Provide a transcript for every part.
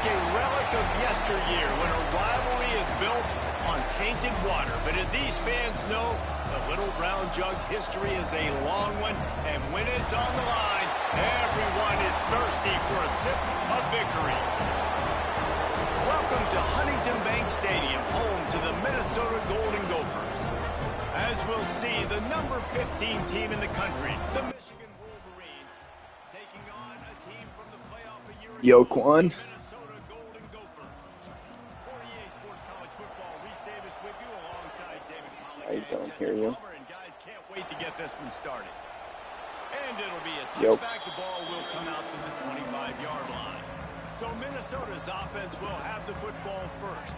a relic of yesteryear when a rivalry is built on tainted water. But as these fans know, the Little Brown Jug history is a long one, and when it's on the line, everyone is thirsty for a sip of victory. Welcome to Huntington Bank Stadium, home to the Minnesota Golden Gophers. As we'll see, the number 15 team in the country, the Michigan Wolverines, taking on a team from the playoff a year ago. Yo, Quan. Minnesota Golden Gophers. 48 Sports College Football. Reese Davis with you alongside David Pollack. I don't hear you. And guys can't wait to get this one started. And it'll be a touchback. The ball will come out to the 25-yard line. So Minnesota's offense will have the football first.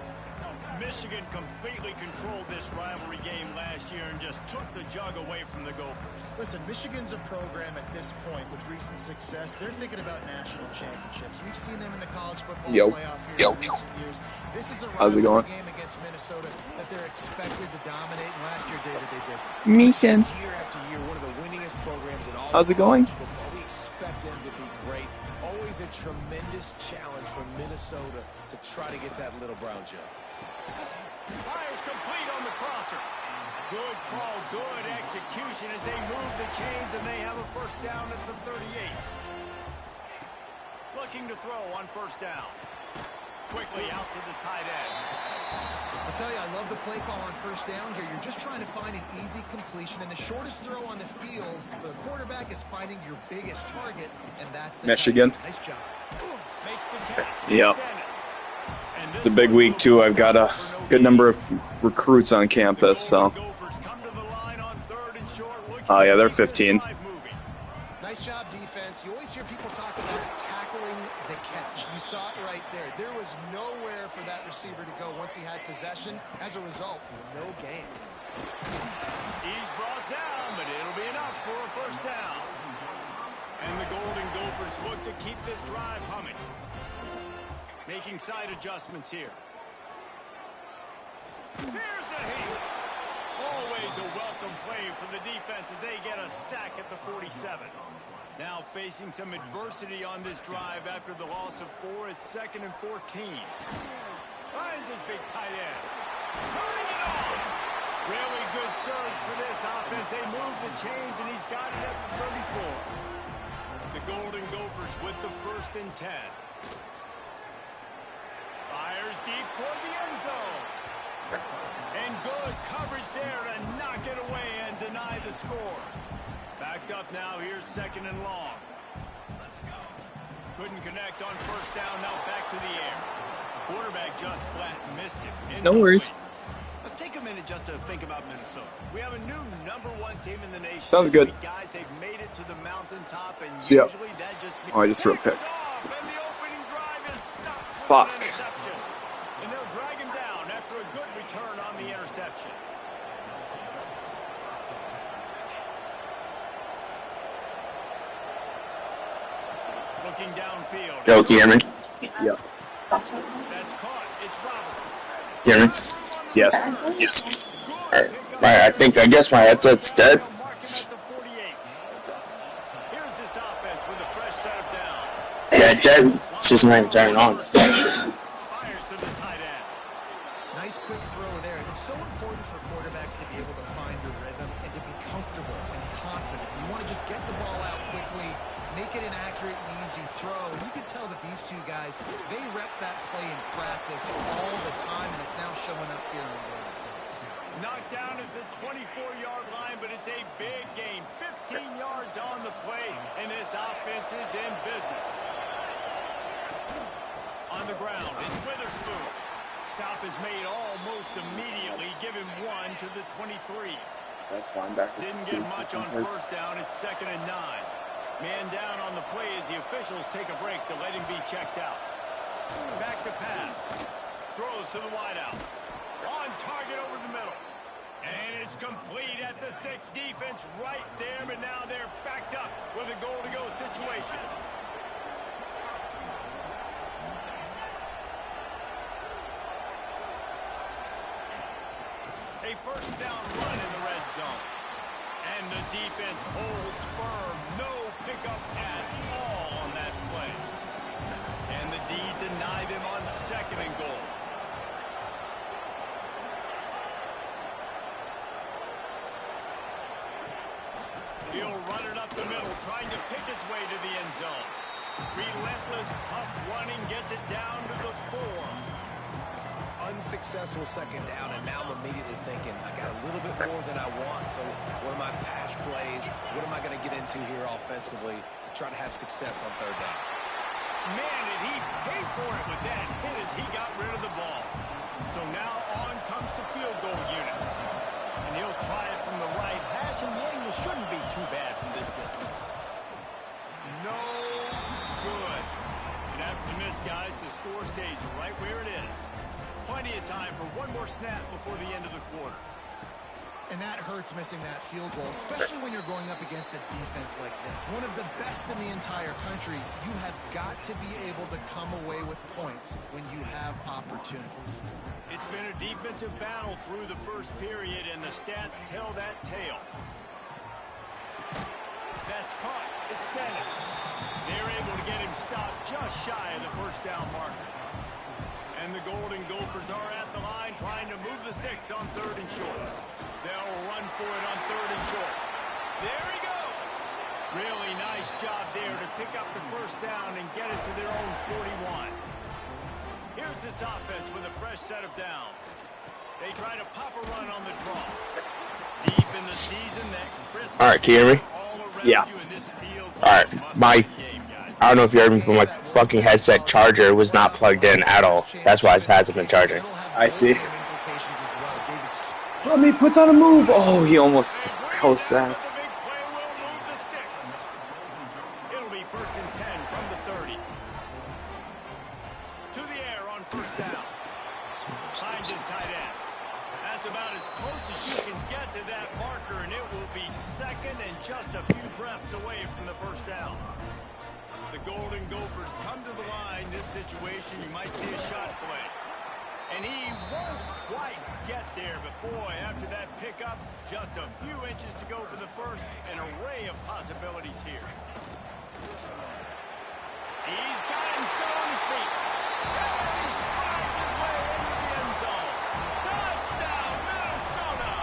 Michigan completely controlled this rivalry game last year and just took the jug away from the Gophers. Listen, Michigan's a program at this point with recent success. They're thinking about national championships. We've seen them in the college football playoff here in recent years. This is a rivalry game against Minnesota that they're expected to dominate. And last year, David, they did. Mission. Year after year, one of the winningest programs in all. How's it going? Football. We expect them to be great. Always a tremendous challenge for Minnesota to try to get that Little Brown Jug. Fires complete on the crosser. Good call, good execution as they move the chains, and they have a first down at the 38. Looking to throw on first down. Quickly out to the tight end. I'll tell you, I love the play call on first down here. You're just trying to find an easy completion, and the shortest throw on the field for the quarterback is finding your biggest target, and that's the Michigan. Nice job. Makes the catch. Yep. It's a big week, too. I've got a good number of recruits on campus, so. Oh, yeah, they're 15. Nice job, defense. You always hear people talk about tackling the catch. You saw it right there. There was nowhere for that receiver to go once he had possession. As a result, no gain. He's brought down, but it'll be enough for a first down. And the Golden Gophers look to keep this drive humming. Making side adjustments here. Here's a hit. Always a welcome play for the defense as they get a sack at the 47. Now facing some adversity on this drive after the loss of 4. It's 2nd and 14. Finds his big tight end. Turning it on. Really good surge for this offense. They move the chains, and he's got it at the 34. The Golden Gophers with the 1st and 10. Fires deep toward the end zone. And good coverage there to knock it away and deny the score. Backed up now. Here's 2nd and long. Couldn't connect on first down. Now back to the air. Quarterback just flat missed it. No worries. Let's take a minute just to think about Minnesota. We have a new #1 team in the nation. Sounds good. Guys, they've made it to the mountaintop, and Yep. usually that just means Oh, I just threw a pick. and the opening drive is stopped with Fuck. an interception. And they'll drag him down after a good return on the interception. Looking downfield. Yo, can you hear me? Yeah. That's caught. It's Roberts. Hear me? Yes. Yes. Alright, I guess my headset's dead. Here's this offense with a fresh set of downs. Yeah, dead. It's just not even turning on. Fires to the tight end. Nice quick throw there. And it's so important for quarterbacks to be able to find your rhythm and to be comfortable and confident. You want to just get the ball out quickly, make it an accurate and easy throw. And you can tell that these two guys, they rep that play in practice all the time, and it's now showing up here in the game. Knocked down at the 24-yard line, but it's a big gain. 15 yards on the play, and this offense is in business. On the ground, it's Witherspoon. Stop is made almost immediately. Give him 1 to the 23. That's linebacker. Didn't get much on first down. It's 2nd and 9. Man down on the play as the officials take a break to let him be checked out. Back to pass. Throws to the wideout. On target over the middle. And it's complete at the 6. Defense right there, but now they're backed up with a goal-to-go situation. A first down run in the red zone. And the defense holds firm. No pickup at all on that play. And the D deny them up the middle, trying to pick its way to the end zone. Relentless, tough running gets it down to the 4. Unsuccessful second down, and now I'm immediately thinking, I got a little bit more than I want, so what are my pass plays? What am I going to get into here offensively to try to have success on third down? Man, did he pay for it with that hit as he got rid of the ball. So now on comes the field goal unit. And he'll try it from the right hash, and the angle shouldn't be too bad from this distance. No good. And after the miss, guys, the score stays right where it is. Plenty of time for one more snap before the end of the quarter. And that hurts missing that field goal, especially when you're going up against a defense like this. One of the best in the entire country. You have got to be able to come away with points when you have opportunities. It's been a defensive battle through the first period, and the stats tell that tale. That's caught. It's Dennis. They're able to get him stopped just shy of the first down marker. And the Golden Gophers are at the line trying to move the sticks on 3rd and short. They'll run for it on 3rd and short. There he goes. Really nice job there to pick up the first down and get it to their own 41. Here's this offense with a fresh set of downs. They try to pop a run on the draw. Deep in the season, that crisp. All right, can you hear me? Yeah. All right, I don't know if you heard me, but my fucking headset charger was not plugged in at all. That's why it hasn't been charging. I see. He puts on a move. Oh, he almost housed that. It'll be 1st and 10 from the 30. To the air on 1st down. Finds his tight end. That's about as close as you can get to that marker, and it will be 2nd and just a few breaths away from the first down. The Golden Gophers come to the line. This situation, you might see a shot play. And he won't quite get there, but boy, after that pickup, just a few inches to go for the first. An array of possibilities here. He's got him still on his feet. And he strides his way into the end zone. Touchdown, Minnesota!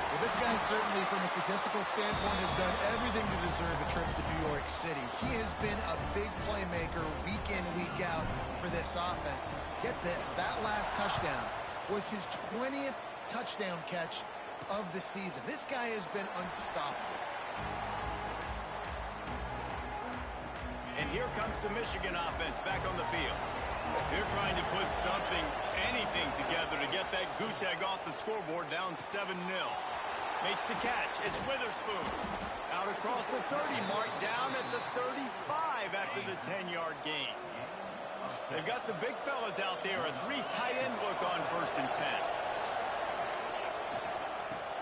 Well, this guy certainly, from a statistical standpoint, has done everything to deserve a trip to New York City. He has been a big playmaker week in, week out for this offense. Get this, that last touchdown was his 20th touchdown catch of the season. This guy has been unstoppable. And here comes the Michigan offense back on the field. They're trying to put something, anything together to get that goose egg off the scoreboard, down 7-0. Makes the catch. It's Witherspoon. Out across the 30 mark, down at the 35 after the 10-yard gain. They've got the big fellas out there, a 3 tight end look on 1st and 10.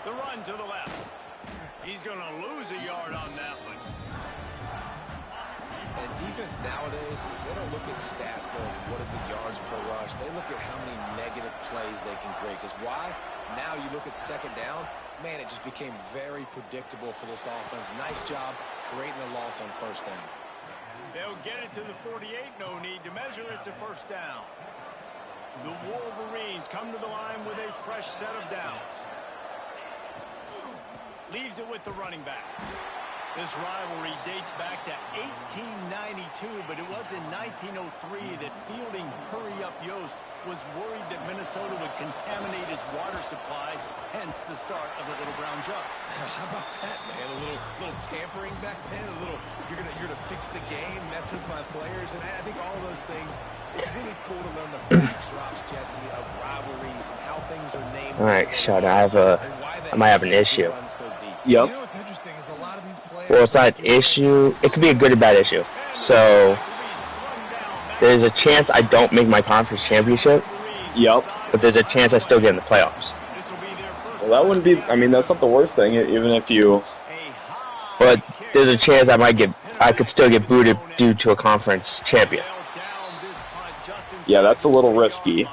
The run to the left. He's going to lose a yard on that one. And defense nowadays, they don't look at stats of what is the yards per rush. They look at how many negative plays they can create. Because why? Now you look at 2nd down, man, it just became very predictable for this offense. Nice job creating the loss on 1st down. They'll get it to the 48, no need to measure it to 1st down. The Wolverines come to the line with a fresh set of downs. Leaves it with the running back. This rivalry dates back to 1892, but it was in 1903 that fielding Hurry-Up Yost was worried that Minnesota would contaminate his water supply, hence the start of the Little Brown Jug. How about that, man? A little tampering back then, a little you're gonna fix the game, mess with my players, and I think all those things. It's really cool to learn the backdrops, Jesse, of rivalries and how things are named. All right, Sean, I might have an issue. Yep. You know what's interesting is a lot of these players. Well, it's not an issue. It could be a good or bad issue. So there's a chance I don't make my conference championship. Yep. But there's a chance I still get in the playoffs. Well, that wouldn't be. I mean, that's not the worst thing. Even if you. But there's a chance I could still get booted due to a conference champion. Yeah, that's a little risky.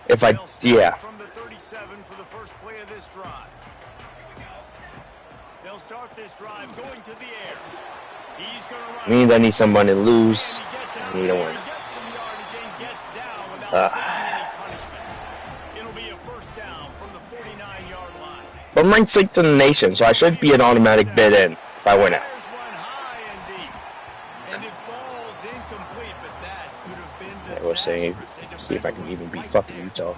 Yeah. From the 37 for the first play of this drive. They'll start this drive going to the air. He's going to run. Means I need someone to lose. I need to win. It'll be a 1st down from the 49-yard line. I'm ranked 6th in the nation, so I should be an automatic bid in if I win it. I was saying, see if I can even beat fucking Utah.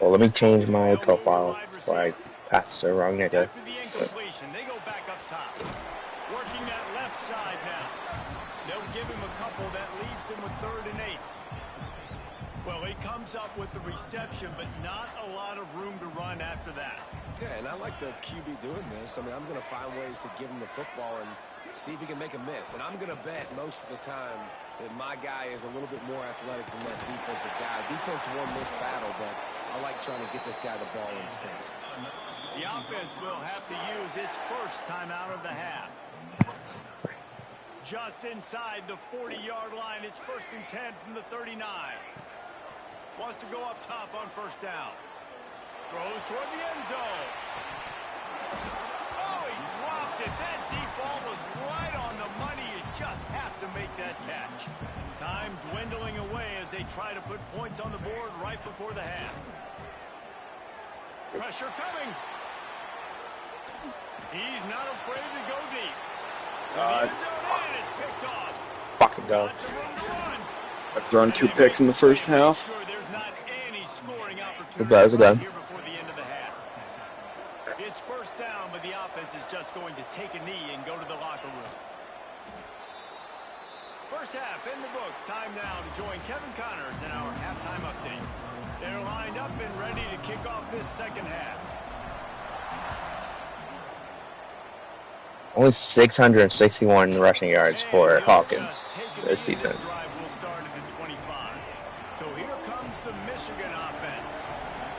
Well, let me change my profile before I pass the wrong nigga. They go back up top. Working that left side now. They'll give him a couple that leaves him with 3rd and 8. Well, he comes up with the reception, but not a lot of room to run after that. Yeah, and I like the QB doing this. I mean, I'm going to find ways to give him the football and see if he can make a miss. And I'm going to bet most of the time that my guy is a little bit more athletic than that defensive guy. Defense won this battle, but I like trying to get this guy the ball in space. The offense will have to use its first time out of the half. Just inside the 40-yard line. It's 1st and 10 from the 39. Wants to go up top on 1st down. Throws toward the end zone. Oh, he dropped it. That deep ball was right on the money. You just have to make that catch. Time dwindling away as they try to put points on the board right before the half. Pressure coming. He's not afraid to go deep. The end zone is picked off. Fucking go. I've thrown 2 picks in the first half. Goodbye, goodbye. It's 1st down, but the offense is just going to take a knee and go to the locker room. First half in the books. Time now to join Kevin Connors in our halftime update. They're lined up and ready to kick off this second half. Only 661 rushing yards for Hawkins this season. So here comes the Michigan offense.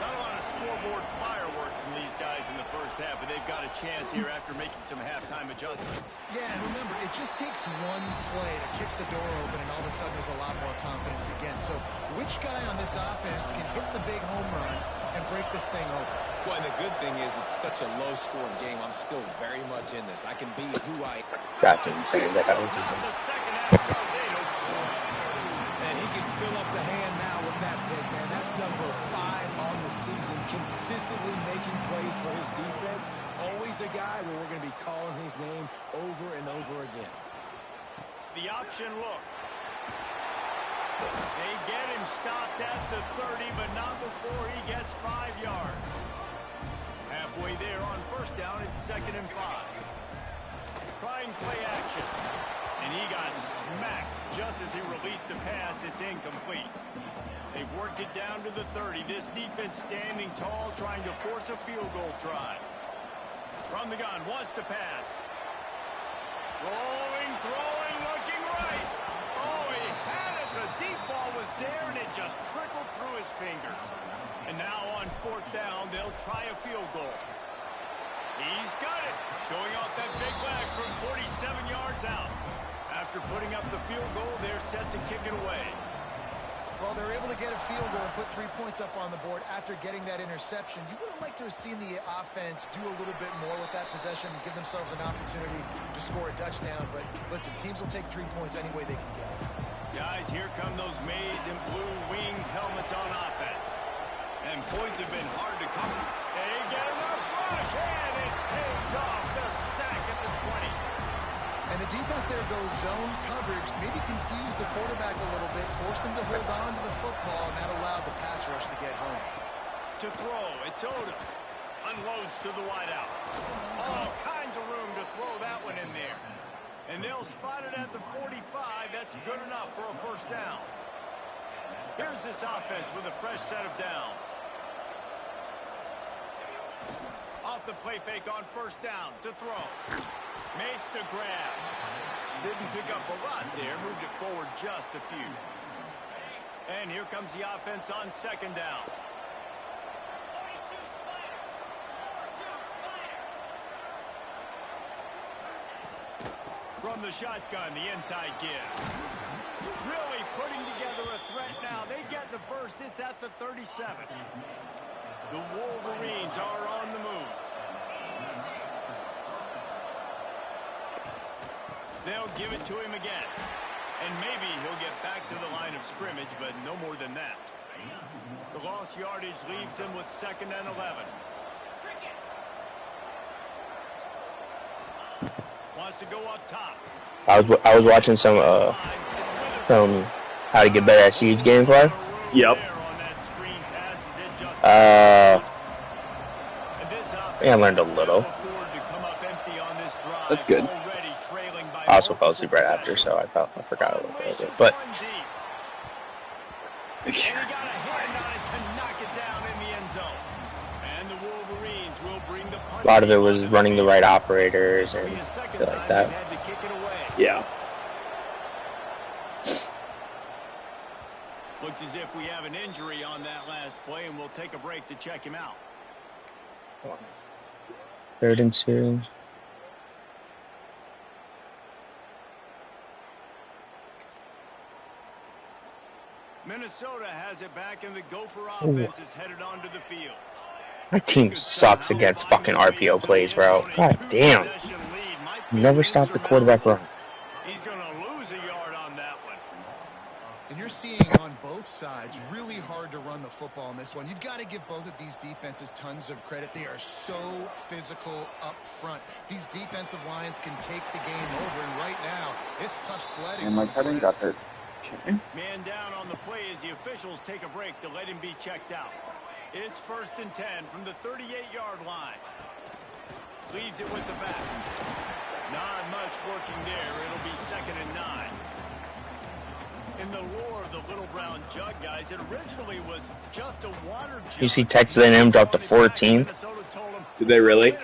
Not a lot of scoreboard fireworks from these guys in the first half, but they've got a chance here after making some halftime adjustments. Yeah, and remember, it just takes one play to kick the door open, and all of a sudden there's a lot more confidence again. So which guy on this offense can hit the big home run and break this thing open? Well, and the good thing is it's such a low-scoring game. I'm still very much in this. I can be who I am. That's insane. That was The second half start, and he can fill up the hand now with that pick, man. That's number 5 on the season, consistently making plays for his defense. Always a guy where we're going to be calling his name over and over again. The option look. They get him stopped at the 30, but not before he gets 5 yards. Halfway there on 1st down, it's 2nd and 5. Trying play action. And he got smacked just as he released the pass. It's incomplete. They've worked it down to the 30. This defense standing tall, trying to force a field goal try. From the gun, wants to pass. Rolling, throwing, looking right. Oh, he had it. The deep ball was there, and it just trickled through his fingers. And now on 4th down, they'll try a field goal. He's got it. Showing off that big leg from 47 yards out. After putting up the field goal, they're set to kick it away. Well, they're able to get a field goal and put 3 points up on the board after getting that interception. You would have liked to have seen the offense do a little bit more with that possession and give themselves an opportunity to score a touchdown. But listen, teams will take 3 points any way they can get. Guys, here come those maize and blue winged helmets on offense. And points have been hard to come. They get enough rush, and it pays off. The sack at the 20. And the defense there goes zone coverage, maybe confused the quarterback a little bit, forced him to hold on to the football, and that allowed the pass rush to get home. To throw, it's Odom. Unloads to the wideout. All kinds of room to throw that one in there. And they'll spot it at the 45. That's good enough for a 1st down. Here's this offense with a fresh set of downs. Off the play fake on 1st down to throw. Makes the grab. Didn't pick up a lot there. Moved it forward just a few. And here comes the offense on 2nd down. From the shotgun, the inside give. Really putting together a threat now. They get the first. It's at the 37. The Wolverines are on the move. They'll give it to him again. And maybe he'll get back to the line of scrimmage, but no more than that. The lost yardage leaves them with 2nd and 11. Wants to go up top. I was watching some How to Get Better at Siege gameplay. Yep. I learned a little. That's good. I also fell asleep right after, so I forgot a little bit. But And he got a hand on it to knock it down in the end zone. And the Wolverines will bring the a lot of it was running the right operators and shit like that. Yeah. Looks as if we have an injury on that last play, and we'll take a break to check him out. 3rd and 2. Minnesota has it back, and the Gopher offense is headed onto the field. My team sucks against fucking RPO plays, bro. God damn. Never stop the quarterback run. He's going to lose a yard on that one. And you're seeing on both sides, really hard to run the football in this one. You've got to give both of these defenses tons of credit. They are so physical up front. These defensive lines can take the game over, and right now, it's tough sledding. And my tight end got hurt. Okay. Man down on the play as the officials take a break to let him be checked out. It's 1st and 10 from the 38-yard line. Leaves it with the back. Not much working there. It'll be 2nd and 9. In the lore of the Little Brown Jug, guys, it originally was just a water jug. You see Texas A&M dropped to 14th? Did they really?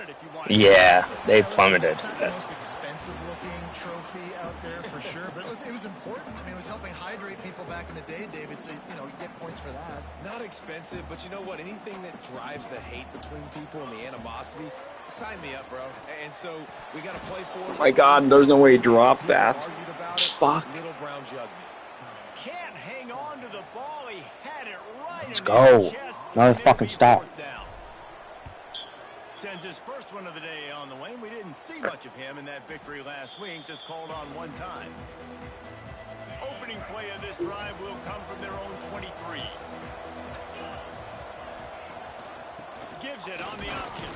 Yeah, they plummeted. It's not the most expensive-looking trophy out there for sure, but it was important. I mean, it was helping hydrate people back in the day, David, so, you know, you get points for that. Not expensive, but you know what? Anything that drives the hate between people and the animosity, sign me up, bro. And so we got to play for it. Oh my God, there's no way he dropped that. Fuck. Little Brown Jug. Can't hang on to the ball. He had it right. Let's go. Another fucking stop. Sends his first one of the day on the way. We didn't see much of him in that victory last week. Just called on one time. Opening play of this drive will come from their own 23. Gives it on the option.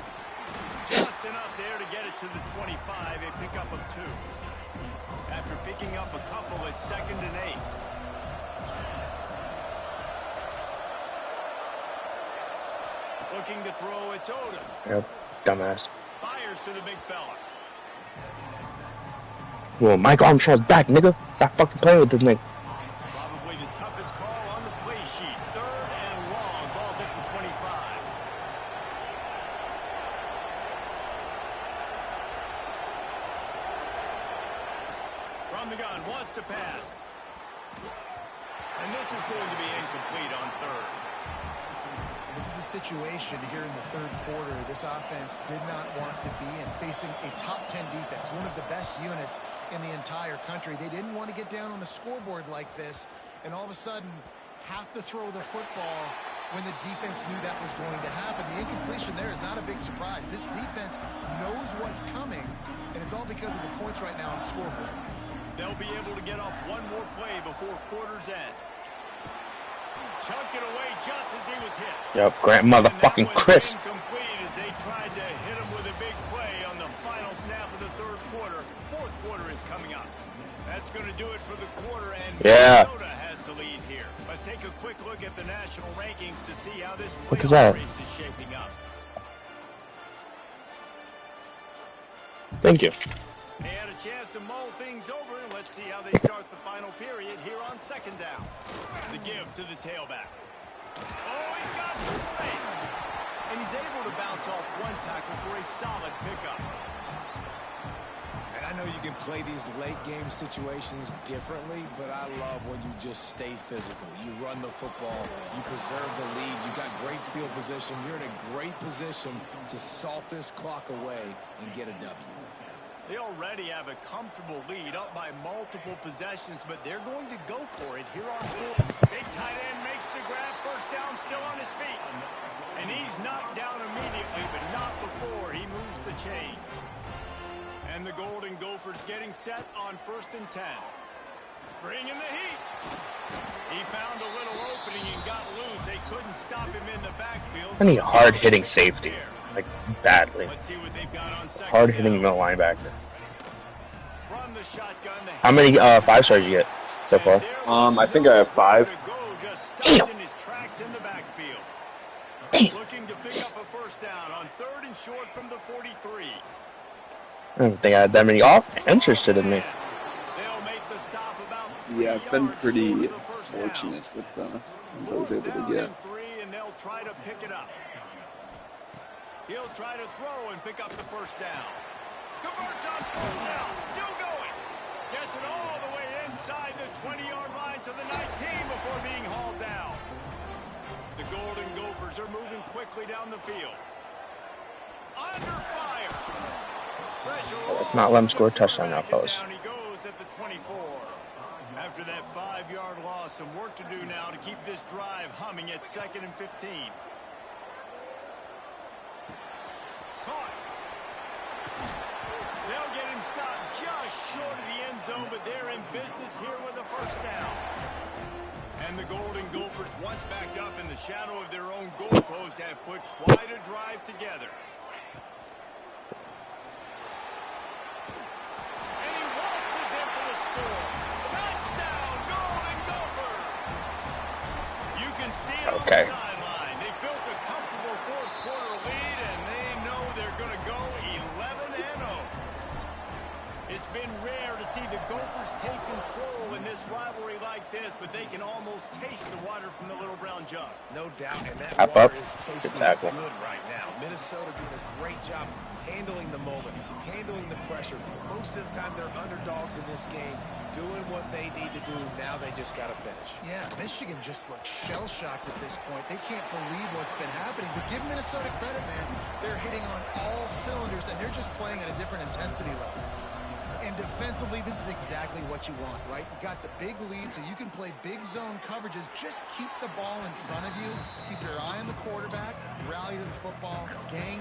Just enough there to get it to the 25. A pickup of 2. After picking up a couple, it's 2nd and 8. Looking to throw, it's Odom. Yep, dumbass. Fires to the big fella. Whoa, Mike Armstrong's back, nigga. Stop fucking playing with this nigga. Probably the toughest call on the play sheet. 3rd and long. Ball's at the 25. From the gun, wants to pass. And this is going to be incomplete on 3rd. This is a situation here in the 3rd quarter this offense did not want to be in, facing a top 10 defense, one of the best units in the entire country. They didn't want to get down on the scoreboard like this and all of a sudden have to throw the football when the defense knew that was going to happen. The incompletion there is not a big surprise. This defense knows what's coming, and it's all because of the points right now on the scoreboard. They'll be able to get off one more play before quarter's end. Chunked it away just as he was hit. Yep, Grant motherfucking Chris. Incomplete as they tried to hit him with a big play on the final snap of the 3rd quarter. 4th quarter is coming up. That's going to do it for the quarter, and Minnesota has the lead here. Let's take a quick look at the national rankings to see how this playoff race is shaping up. Thank you. They had a chance to mull things over, and let's see how they start the final period here on 2nd down. The give to the tailback. Oh, he's got some space. And he's able to bounce off one tackle for a solid pickup. And I know you can play these late game situations differently, but I love when you just stay physical. You run the football, you preserve the lead, you got great field position. You're in a great position to salt this clock away and get a W. They already have a comfortable lead up by multiple possessions, but they're going to go for it here on 4th. Big tight end makes the grab, 1st down, still on his feet. And he's knocked down immediately, but not before he moves the chain. And the Golden Gophers getting set on 1st and 10. Bringing the heat. He found a little opening and got loose. They couldn't stop him in the backfield. I need hard-hitting safety, like badly. Let's see what they've got on second Hard-hitting down. middle linebacker. From the shotgun, How many 5-stars you get so far? I think I have 5. Damn. In his tracks in the backfield. Damn. Looking to pick up a first down on 3rd and short from the 43. I don't think I had that many interested in me. They'll make the stop about Yeah, I've been 3 pretty yards short of the first down. fortunate with what I was able to get. 3, and they'll try to pick it up. He'll try to throw and pick up the first down. Converts on 4th down. Still going. Gets it all the way inside the 20-yard line to the 19 before being hauled down. The Golden Gophers are moving quickly down the field. Under fire. Let's not let him score a touchdown now, fellas. Down he goes at the 24. After that 5-yard loss, some work to do now to keep this drive humming at 2nd and 15. Caught. They'll get him stopped just short of the end zone, but they're in business here with a first down. And the Golden Gophers, once backed up in the shadow of their own goalpost, have put quite a drive together. And he waltzes in for the score. Touchdown, Golden Gophers! You can see it on the sideline. They built a comfortable 4th-quarter lead, and they know they're going to go 11-0. It's been rare to see the Gophers take control in this rivalry like this, but they can almost taste the water from the Little Brown Jug. No doubt, and that Tap water up. is tasting Good tackle. good right now. Minnesota doing a great job handling the moment, handling the pressure. Most of the time, they're underdogs in this game, doing what they need to do. Now they just got to finish. Yeah, Michigan just looks shell-shocked at this point. They can't believe what's been happening. But give Minnesota credit, man. They're hitting on all cylinders, and they're just playing at a different intensity level. And defensively, this is exactly what you want, right? You got the big lead, so you can play big zone coverages. Just keep the ball in front of you. Keep your eye on the quarterback. Rally to the football.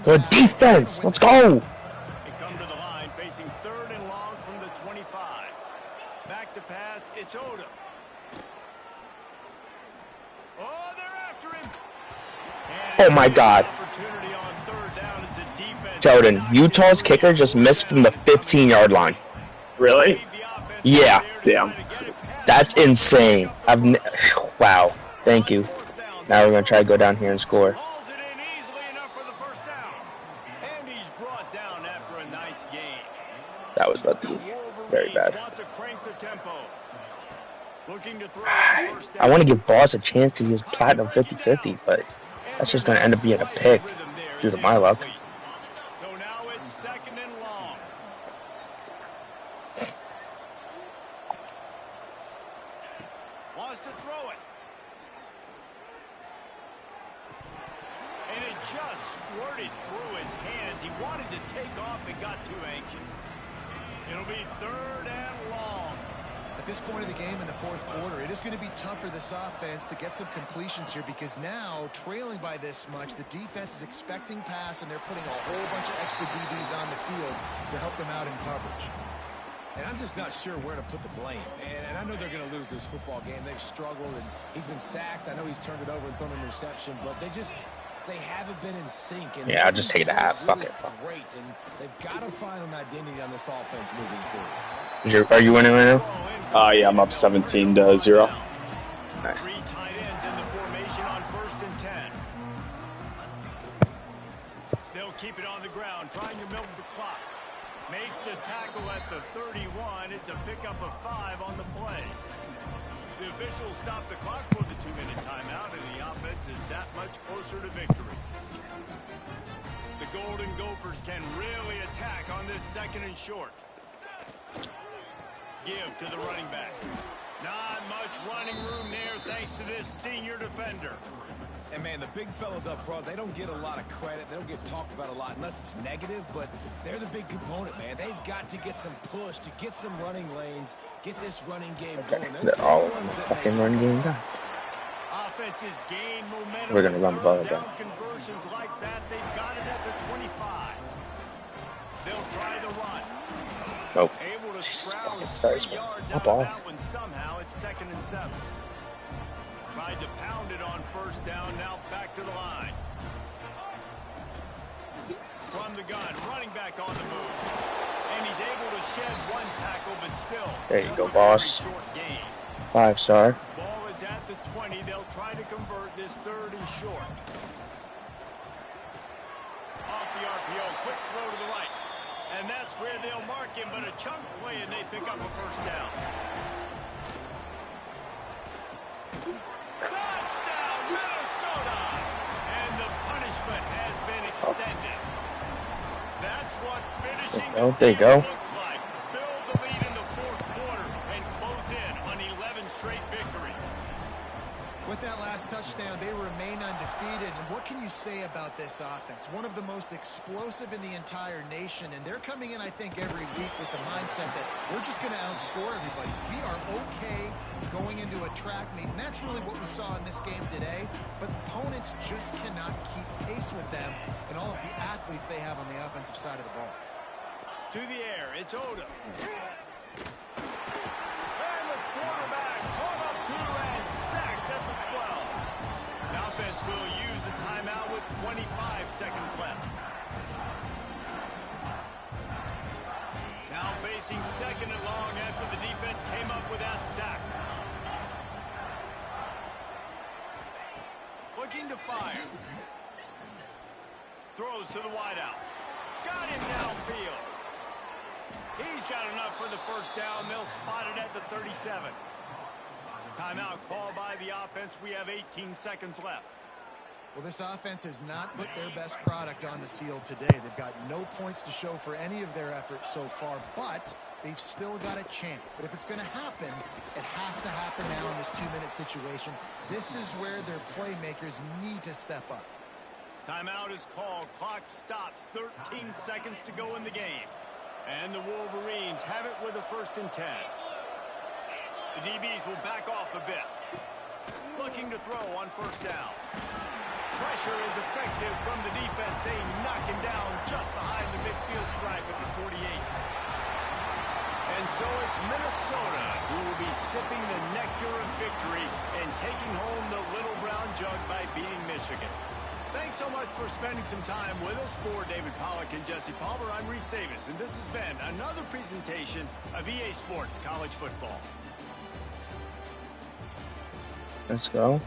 Good defense. Let's go. They come to the line, facing 3rd and long from the 25. Back to pass, it's Odom. Oh, they're after him. Oh, my God. Opportunity on 3rd down as the defense. Jordan, Utah's kicker just missed from the 15-yard line. Really? Yeah. Damn. That's insane. Wow. Thank you. Now we're going to try to go down here and score. Hauls it in easily enough for the first down. And he's brought down after a nice game. That was about to be very bad. Want to crank the tempo. Looking to throw the first down. I want to give Boss a chance to use Platinum 50-50, but that's just going to end up being a pick due to my luck. So now it's 2nd and long. Wants to throw it. And it just squirted through his hands. He wanted to take off and got too anxious. It'll be 3rd and long. At this point of the game in the 4th quarter, it is going to be tough for this offense to get some completions here because now, trailing by this much, the defense is expecting pass, and they're putting a whole bunch of extra DBs on the field to help them out in coverage. And I'm just not sure where to put the blame. And I know they're going to lose this football game. They've struggled, and he's been sacked. I know he's turned it over and thrown an interception, but they haven't been in sync. And Yeah, I'll just take it to half. Fuck it. Great, and they've got to find an identity on this offense moving forward. Are you winning right now? Yeah, I'm up 17-0. Nice. 3 tight ends in the formation on 1st and 10. They'll keep it on the ground, trying to milk the clock. Makes the tackle at the 31. It's a pickup of 5 on the play. The officials stop the clock for the 2-minute timeout, and the offense is that much closer to victory. The Golden Gophers can really attack on this 2nd and short. Give to the running back. Not much running room there thanks to this senior defender. And, man, the big fellas up front, they don't get a lot of credit. They don't get talked about a lot unless it's negative, but they're the big component, man. They've got to get some push, to get some running lanes, get this running game going. They're all in the fucking run game done. Offenses gain momentum. We're going to run the ball again. Conversions like that, they've got it at the 25. They'll try the run. Nope. Able to scrounge Christ. 3 yards My out ball. of that one somehow. It's 2nd and 7. Tried to pound it on 1st down. Now back to the line. From the gun, running back on the move. And he's able to shed 1 tackle, but still. There you go, just a boss. very short gain. 5-star. Ball is at the 20. They'll try to convert this 3rd and short. Off the RPO, quick throw to the right. And that's where they'll mark him, but a chunk play, and they pick up a 1st down. Touchdown, Minnesota! And the punishment has been extended. That's what finishing the There you game go. looks like. Build the lead in the 4th quarter and close in on 11 straight victories. With that last touchdown, they remain undefeated. And what can you say about this offense? One of the most explosive in the entire nation. And they're coming in, I think, every week with the mindset that we're just going to outscore everybody. We are okay going into a track meet. And that's really what we saw in this game today. But opponents just cannot keep pace with them and all of the athletes they have on the offensive side of the ball. To the air, it's Odom. And the quarterback caught up to and sacked at the 12. The offense will use a timeout with 25 seconds left. Now facing 2nd and long after the defense came up with that sack. Looking to fire. Throws to the wideout. Got him downfield. He's got enough for the 1st down. They'll spot it at the 37. Timeout called by the offense. We have 18 seconds left. Well, this offense has not put their best product on the field today. They've got no points to show for any of their efforts so far, but they've still got a chance. But if it's going to happen, it has to happen now in this 2-minute situation. This is where their playmakers need to step up. Timeout is called. Clock stops. 13 seconds to go in the game. And the Wolverines have it with a 1st and 10. The DBs will back off a bit. Looking to throw on 1st down. Pressure is effective from the defense. They knock him down just behind the midfield stripe at the 48. And so it's Minnesota who will be sipping the nectar of victory and taking home the little brown jug by beating Michigan. Thanks so much for spending some time with us. For David Pollack and Jesse Palmer, I'm Reese Davis, and this has been another presentation of EA Sports College Football. Let's go.